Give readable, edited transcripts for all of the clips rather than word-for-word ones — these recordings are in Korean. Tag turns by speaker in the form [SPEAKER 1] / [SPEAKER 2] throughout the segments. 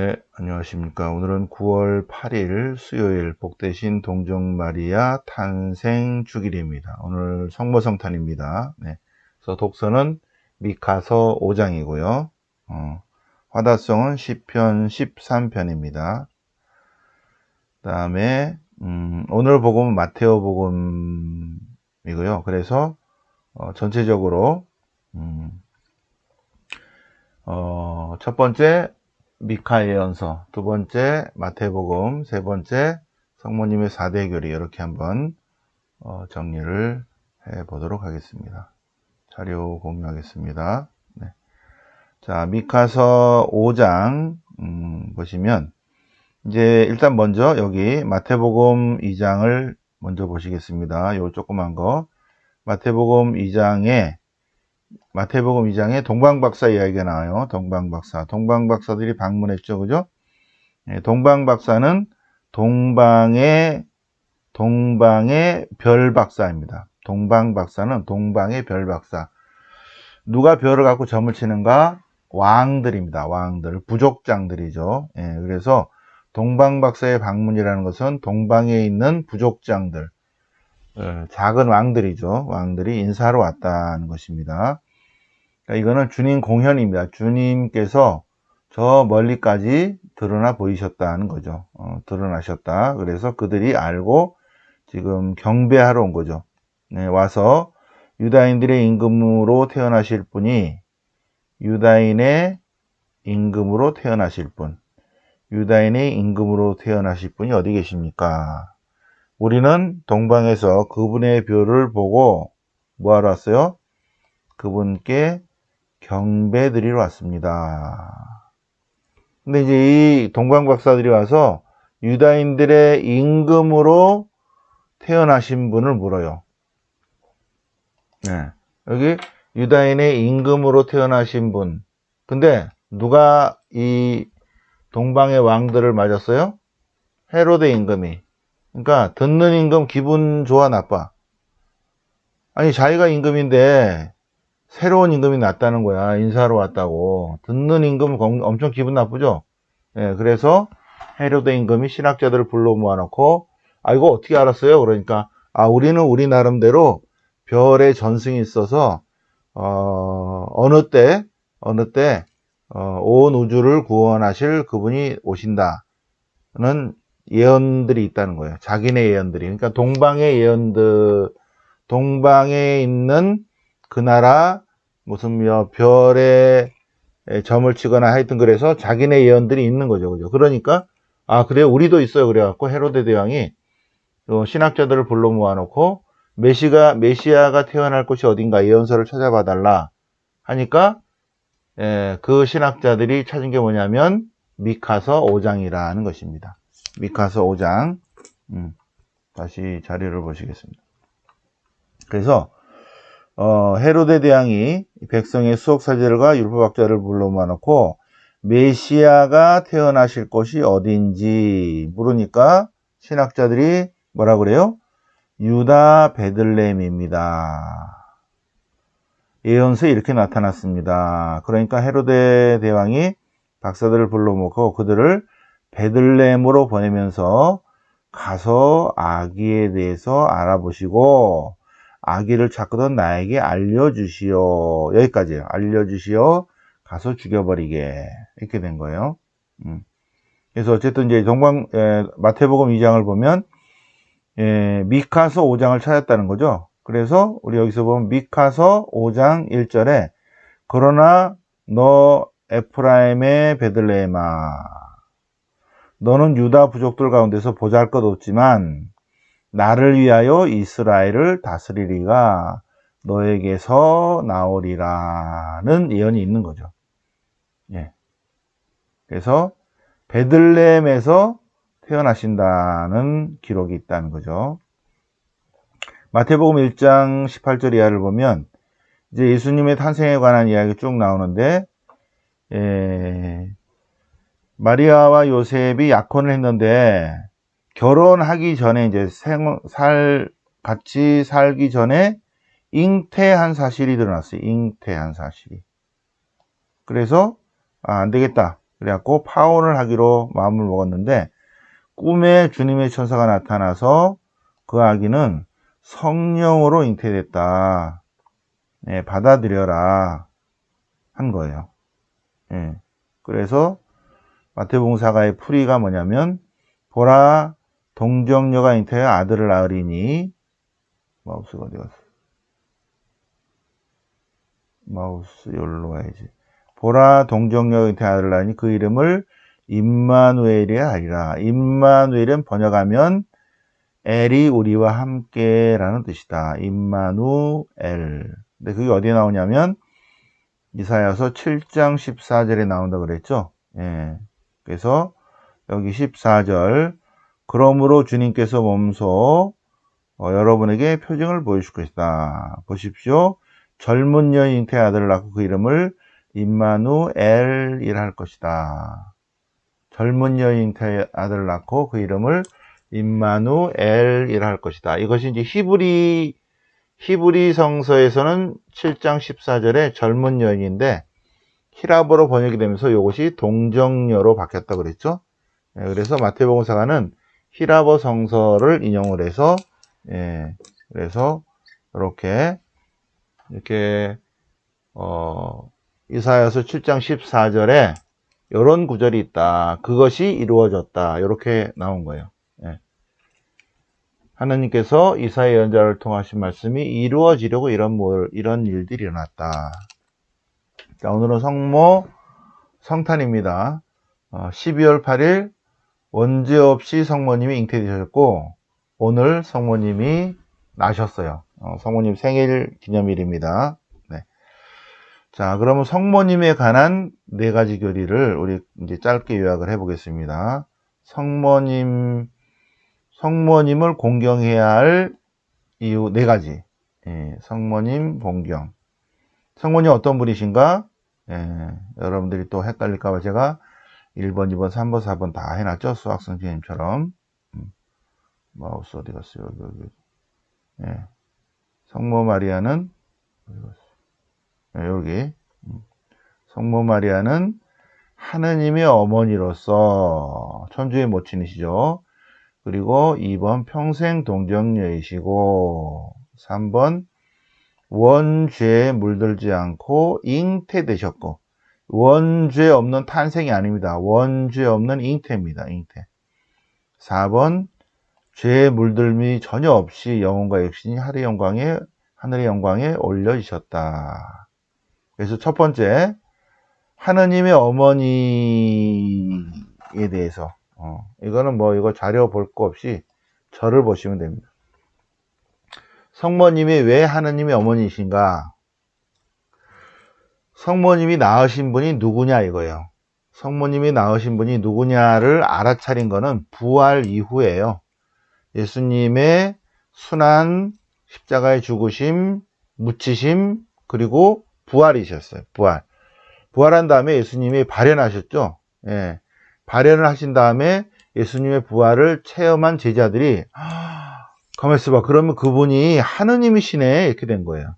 [SPEAKER 1] 네, 안녕하십니까. 오늘은 9월 8일 수요일 복되신 동정마리아 탄생 주일입니다. 오늘 성모성탄입니다. 네. 그래서 독서는 미카서 5장이고요. 화다성은 시편 13편입니다. 그 다음에 오늘 복음은 마테오 복음이고요. 그래서 전체적으로 첫 번째 미카 예언서, 두 번째 마태복음, 세 번째 성모님의 4대 교리, 이렇게 한번 정리를 해 보도록 하겠습니다. 자료 공유하겠습니다. 네. 자, 미카서 5장 보시면 이제 일단 먼저 여기 마태복음 2장을 먼저 보시겠습니다. 요 조그만 거. 마태복음 2장에 동방박사 이야기가 나와요. 동방박사들이 방문했죠. 그죠? 동방박사는 동방의 별박사입니다. 동방박사는 동방의 별박사. 누가 별을 갖고 점을 치는가? 왕들입니다. 왕들, 부족장들이죠. 그래서 동방박사의 방문이라는 것은 동방에 있는 부족장들, 작은 왕들이죠. 왕들이 인사하러 왔다는 것입니다. 이거는 주님 공현입니다. 주님께서 저 멀리까지 드러나 보이셨다는 거죠. 드러나셨다. 그래서 그들이 알고 지금 경배하러 온 거죠. 네, 와서 유다인들의 임금으로 태어나실 분이 유다인의 임금으로 태어나실 분이 어디 계십니까? 우리는 동방에서 그분의 묘를 보고 뭐하러 왔어요? 그분께 경배드리러 왔습니다. 근데 이제 이 동방박사들이 와서 유다인들의 임금으로 태어나신 분을 물어요. 네. 여기 유다인의 임금으로 태어나신 분. 근데 누가 이 동방의 왕들을 맞았어요? 헤로데 임금이. 그러니까 듣는 임금 기분 좋아 나빠? 아니 자기가 임금인데 새로운 임금이 났다는 거야. 인사하러 왔다고. 듣는 임금 엄청 기분 나쁘죠? 그래서 헤로데 임금이 신학자들을 불러 모아놓고, 이거 어떻게 알았어요? 그러니까, 우리는 우리 나름대로 별의 전승이 있어서, 어느 때, 온 우주를 구원하실 그분이 오신다는 예언들이 있다는 거예요. 자기네 예언들이. 그러니까 동방에 있는 그 나라 무슨 별에 점을 치거나 하여튼 그래서 자기네 예언들이 있는 거죠. 그죠? 그러니까 그래요? 우리도 있어요. 그래갖고 헤로데 대왕이 신학자들을 불러 모아놓고 메시아가 태어날 곳이 어딘가 예언서를 찾아봐 달라 하니까 그 신학자들이 찾은 게 뭐냐면 미카서 5장이라는 것입니다. 미카서 5장. 다시 자료를 보시겠습니다. 그래서 헤로데 대왕이 백성의 수석사제들과 율법학자를 불러 모아놓고 메시아가 태어나실 곳이 어딘지 물으니까 신학자들이 뭐라 그래요? 유다 베들레헴입니다. 예언서에 이렇게 나타났습니다. 그러니까 헤로데 대왕이 박사들을 불러 모으고 그들을 베들레헴으로 보내면서 가서 아기에 대해서 알아보시고 아기를 찾거든 나에게 알려주시오. 여기까지예요. 알려주시오. 가서 죽여버리게. 이렇게 된 거예요. 그래서 어쨌든 이제 마태복음 2장을 보면 미카서 5장을 찾았다는 거죠. 그래서 우리 여기서 보면 미카서 5장 1절에 그러나 너 에프라임의 베들레헴아 너는 유다 부족들 가운데서 보잘것없지만 나를 위하여 이스라엘을 다스리리가 너에게서 나오리라는 예언이 있는 거죠. 그래서 베들레헴에서 태어나신다는 기록이 있다는 거죠. 마태복음 1장 18절 이하를 보면 이제 예수님의 탄생에 관한 이야기가 쭉 나오는데 마리아와 요셉이 약혼을 했는데 결혼하기 전에 이제 같이 살기 전에 잉태한 사실이 드러났어요. 잉태한 사실이. 그래서 안 되겠다. 그래갖고 파혼을 하기로 마음을 먹었는데 꿈에 주님의 천사가 나타나서 그 아기는 성령으로 잉태됐다. 예, 받아들여라 한 거예요. 예, 그래서 마태복음 사가의 풀이가 뭐냐면 보라 동정녀가 잉태하여 아들을 낳으리니 마우스가 어디 갔어? 마우스 여기로 가야지. 보라 동정녀가 잉태하여 아들을 낳으니 그 이름을 임마누엘이라 하리라. 임마누엘은 번역하면 엘이 우리와 함께라는 뜻이다. 임마누엘. 근데 그게 어디에 나오냐면 이사야서 7장 14절에 나온다 그랬죠. 예. 그래서 여기 14절 그러므로 주님께서 몸소 여러분에게 표징을 보여줄 것이다. 보십시오. 젊은 여인 잉태의 아들을 낳고 그 이름을 임마누엘이라 할 것이다. 젊은 여인 잉태의 아들을 낳고 그 이름을 임마누엘이라 할 것이다. 이것이 이제 히브리 성서에서는 7장 14절에 젊은 여인인데 히라보로 번역이 되면서 이것이 동정녀로 바뀌었다 그랬죠. 예, 그래서 마태복음사가는 히라보 성서를 인용을 해서 그래서 이렇게 이사야서 7장 14절에 이런 구절이 있다. 그것이 이루어졌다. 이렇게 나온 거예요. 예. 하나님께서 이사야 예언자를 통하신 말씀이 이루어지려고 이런 일들이 일어났다. 자, 오늘은 성탄입니다. 12월 8일 원죄 없이 성모님이 잉태되셨고 오늘 성모님이 나셨어요. 성모님 생일 기념일입니다. 네. 자, 그러면 성모님에 관한 네 가지 교리를 우리 이제 짧게 요약을 해보겠습니다. 성모님을 공경해야 할 이유 네 가지. 예, 성모님 공경. 성모님 어떤 분이신가? 예, 여러분들이 또 헷갈릴까봐 제가 1번, 2번, 3번, 4번 다 해놨죠? 수학 선생님처럼. 마우스 어디 갔어요? 여기. 예. 성모 마리아는, 여기. 성모 마리아는 하느님의 어머니로서 천주의 모친이시죠. 그리고 2번 평생 동정녀이시고 3번 원죄에 물들지 않고 잉태되셨고 원죄 없는 탄생이 아닙니다. 원죄 없는 잉태입니다. 잉태. 4번 죄에 물들미 전혀 없이 영혼과 육신이 하늘의 영광에 올려지셨다. 그래서 첫 번째 하느님의 어머니에 대해서 이거는 이거 자료 볼 거 없이 저를 보시면 됩니다. 성모님이 왜 하느님의 어머니이신가? 성모님이 낳으신 분이 누구냐 이거예요. 성모님이 낳으신 분이 누구냐를 알아차린 거는 부활 이후예요. 예수님의 순환, 십자가의 죽으심, 묻히심, 그리고 부활이셨어요. 부활한 다음에 예수님이 발현하셨죠. 예. 발현을 하신 다음에 예수님의 부활을 체험한 제자들이 가만 있어봐. 그러면 그분이 하느님이시네 이렇게 된 거예요.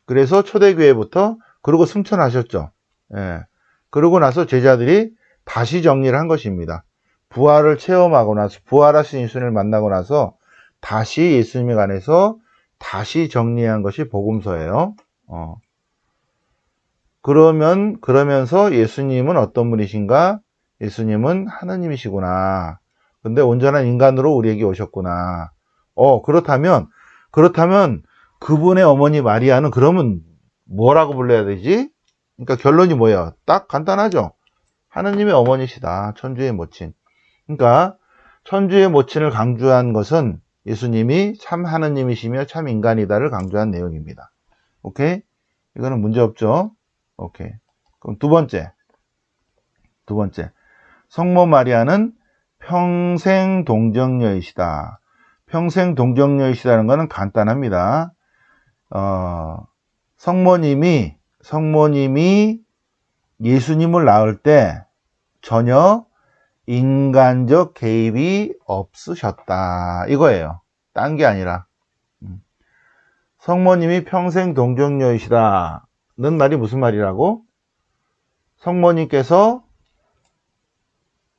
[SPEAKER 1] 그래서 초대교회부터 그러고 승천하셨죠. 예. 그러고 나서 제자들이 다시 정리를 한 것입니다. 부활을 체험하고 나서 부활하신 예수님을 만나고 나서 다시 예수님에 관해서 다시 정리한 것이 복음서예요. 그러면서 예수님은 어떤 분이신가? 예수님은 하느님이시구나. 근데 온전한 인간으로 우리에게 오셨구나. 그렇다면 그분의 어머니 마리아는 그러면 뭐라고 불러야 되지? 그러니까 결론이 뭐예요? 딱 간단하죠. 하느님의 어머니시다. 천주의 모친. 그러니까 천주의 모친을 강조한 것은 예수님이 참 하느님이시며 참 인간이다를 강조한 내용입니다. 오케이? 이거는 문제 없죠? 오케이. 그럼 두 번째. 성모 마리아는 평생 동정녀이시다. 평생 동정녀이시다는 것은 간단합니다. 성모님이 예수님을 낳을 때 전혀 인간적 개입이 없으셨다. 이거예요. 딴 게 아니라. 성모님이 평생 동정녀이시다는 말이 무슨 말이라고? 성모님께서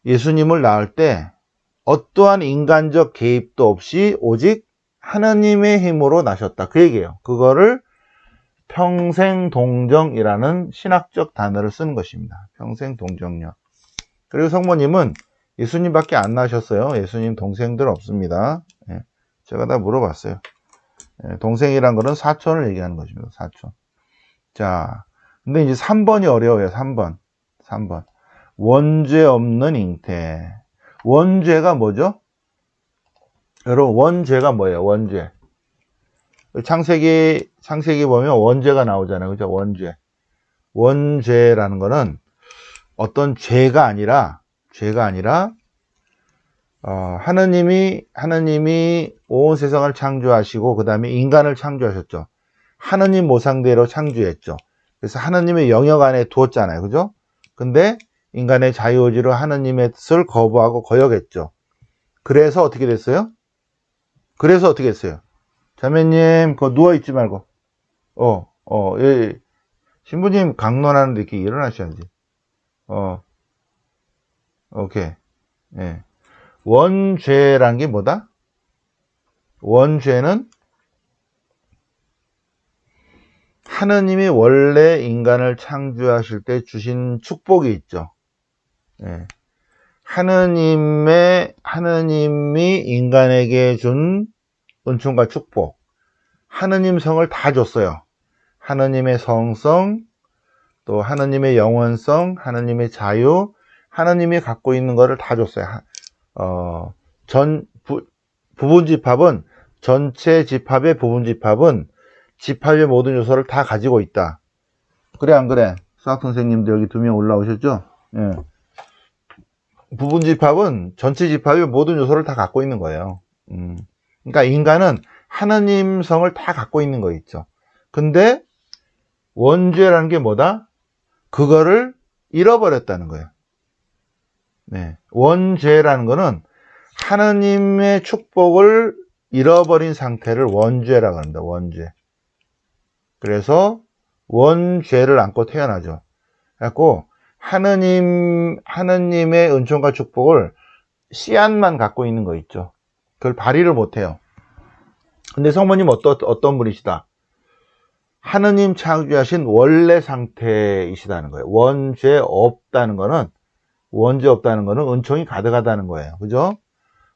[SPEAKER 1] 예수님을 낳을 때 어떠한 인간적 개입도 없이 오직 하나님의 힘으로 나셨다. 그 얘기예요. 그거를 평생동정이라는 신학적 단어를 쓰는 것입니다. 평생동정녀. 그리고 성모님은 예수님밖에 안 낳으셨어요. 예수님 동생들 없습니다. 예, 제가 다 물어봤어요. 예, 동생이란 거는 사촌을 얘기하는 것입니다. 사촌. 자, 근데 이제 3번이 어려워요. 3번. 원죄 없는 잉태. 원죄가 뭐죠? 여러분, 원죄가 뭐예요? 원죄. 창세기 보면 원죄가 나오잖아요. 그죠? 원죄라는 거는 어떤 죄가 아니라 하느님이 온 세상을 창조하시고 그 다음에 인간을 창조하셨죠. 하느님 모상대로 창조했죠. 그래서 하느님의 영역 안에 두었잖아요. 그죠? 근데 인간의 자유의지로 하느님의 뜻을 거부하고 거역했죠. 그래서 어떻게 됐어요? 자매님, 그거 누워있지 말고. 예. 신부님 강론하는데 이렇게 일어나셔야지. 오케이. 예. 원죄란 게 뭐다? 원죄는 하느님이 원래 인간을 창조하실 때 주신 축복이 있죠. 예. 하느님이 인간에게 준 은총과 축복. 하느님 성을 다 줬어요. 하느님의 성성, 또 하느님의 영원성, 하느님의 자유, 하느님이 갖고 있는 것을 다 줬어요. 부분집합은, 전체 집합의 부분집합은 집합의 모든 요소를 다 가지고 있다. 그래, 안 그래? 수학 선생님도 여기 2명 올라오셨죠? 예. 부분집합은 전체 집합의 모든 요소를 다 갖고 있는 거예요. 그러니까 인간은 하느님 성을 다 갖고 있는 거 있죠. 근데 원죄라는 게 뭐다? 그거를 잃어버렸다는 거예요. 네. 원죄라는 거는 하느님의 축복을 잃어버린 상태를 원죄라고 합니다. 원죄. 그래서 원죄를 안고 태어나죠. 그래갖고 하느님의 은총과 축복을 씨앗만 갖고 있는 거 있죠. 그걸 발휘를 못해요. 근데 성모님 어떤 분이시다? 하느님 창조하신 원래 상태이시다는 거예요. 원죄 없다는 거는 은총이 가득하다는 거예요. 그죠?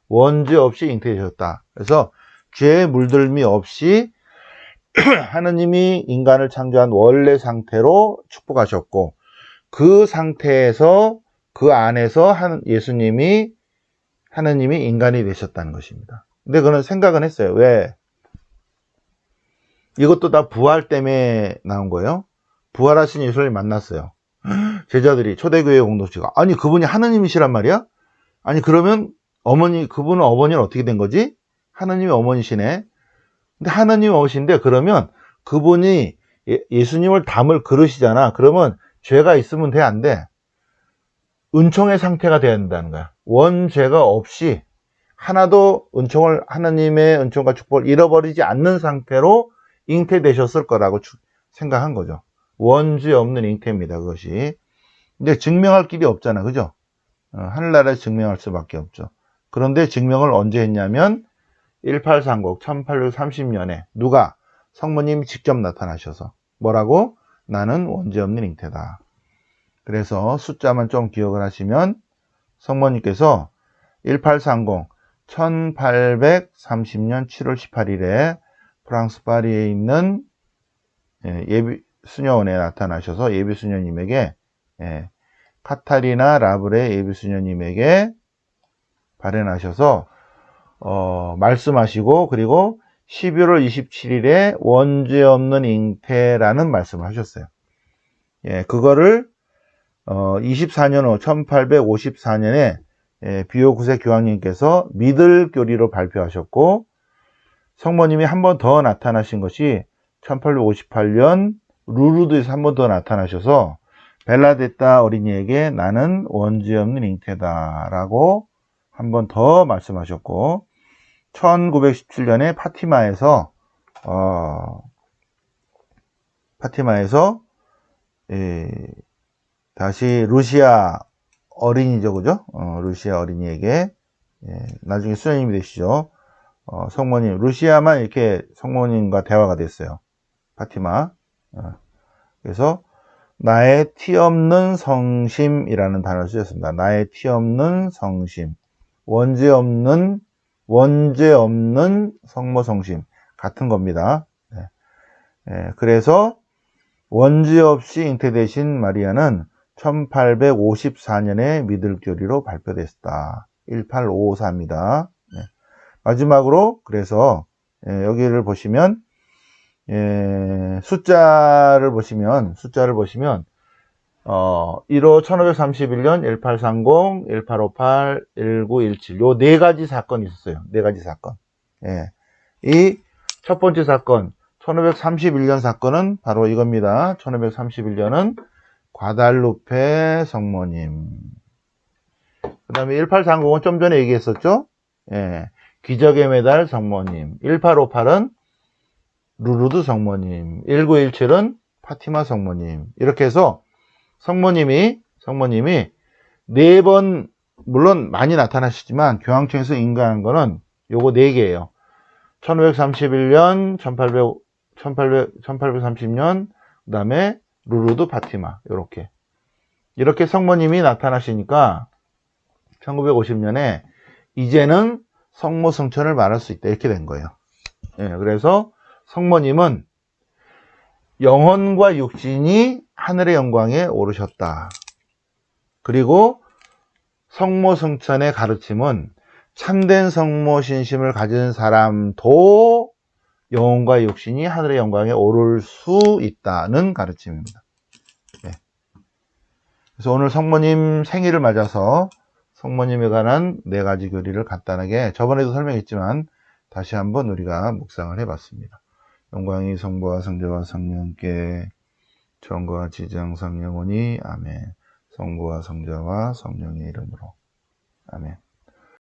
[SPEAKER 1] 원죄 없이 잉태되셨다. 그래서 죄의 물들미 없이 하느님이 인간을 창조한 원래 상태로 축복하셨고, 그 상태에서, 그 안에서 하느님이 인간이 되셨다는 것입니다. 근데 그는 생각은 했어요. 왜? 이것도 다 부활 때문에 나온 거예요. 부활하신 예수를 만났어요. 제자들이, 초대교회 공동체가, 아니 그분이 하느님이시란 말이야? 아니 그러면 그분은 어머니는 어떻게 된 거지? 하느님이 어머니시네. 근데 하느님이 어머니신데 그러면 그분이 예수님을 담을 그릇이잖아. 그러면 죄가 있으면 돼, 안 돼? 은총의 상태가 돼야 된다는 거야. 원죄가 없이 하나도 하느님의 은총과 축복을 잃어버리지 않는 상태로 잉태되셨을 거라고 생각한 거죠. 원죄 없는 잉태입니다, 그것이. 근데 증명할 길이 없잖아, 그죠? 하늘나라에서 증명할 수밖에 없죠. 그런데 증명을 언제 했냐면 1830, 1830년에 누가? 성모님이 직접 나타나셔서 뭐라고? 나는 원죄 없는 잉태다. 그래서 숫자만 좀 기억을 하시면 성모님께서 1830, 1830년 7월 18일에 프랑스 파리에 있는 예비 수녀원에 나타나셔서 예비 수녀님에게 카타리나 라브레 예비 수녀님에게 발현하셔서 말씀하시고, 그리고 12월 27일에 원죄 없는 잉태라는 말씀을 하셨어요. 그거를 24년 후 1854년에 비오 9세 교황님께서 믿을 교리로 발표하셨고, 성모님이 한 번 더 나타나신 것이 1858년 루르드에서 한 번 더 나타나셔서 벨라데타 어린이에게 나는 원죄 없는 잉태다 라고 한 번 더 말씀하셨고, 1917년에 파티마에서 다시 루시아 어린이죠, 그죠? 루시아 어린이에게, 나중에 수녀님이 되시죠. 성모님, 루시아만 이렇게 성모님과 대화가 됐어요. 파티마. 그래서 나의 티 없는 성심이라는 단어를 쓰셨습니다. 나의 티 없는 성심. 원죄 없는 성모 성심. 같은 겁니다. 그래서 원죄 없이 잉태되신 마리아는 1854년에 미들교리로 발표됐다. 18554입니다. 마지막으로 그래서 여기를 보시면 숫자를 보시면 1호 1531년 1830, 1858, 1917 요 네 가지 사건이 있었어요. 네 가지 사건. 이 첫 번째 사건 1531년 사건은 바로 이겁니다. 1531년은 과달루페 성모님. 그 다음에 1830은 좀 전에 얘기했었죠. 기적의 메달 성모님. 1858은 루르드 성모님. 1917은 파티마 성모님. 이렇게 해서 성모님이 4번, 물론 많이 나타나시지만 교황청에서 인가한 거는 요거 4개예요. 1531년, 1830년, 그 다음에 루르드 파티마. 이렇게 성모님이 나타나시니까 1950년에 이제는 성모 성천을 말할 수 있다. 이렇게 된 거예요. 그래서 성모님은 영혼과 육신이 하늘의 영광에 오르셨다. 그리고 성모 성천의 가르침은 참된 성모 신심을 가진 사람도 영혼과 육신이 하늘의 영광에 오를 수 있다는 가르침입니다. 그래서 오늘 성모님 생일을 맞아서 성모님에 관한 4가지 교리를 간단하게 저번에도 설명했지만 다시 한번 우리가 묵상을 해봤습니다. 영광이 성부와 성자와 성령께 전과 지정 성령오니 아멘. 성부와 성자와 성령의 이름으로 아멘.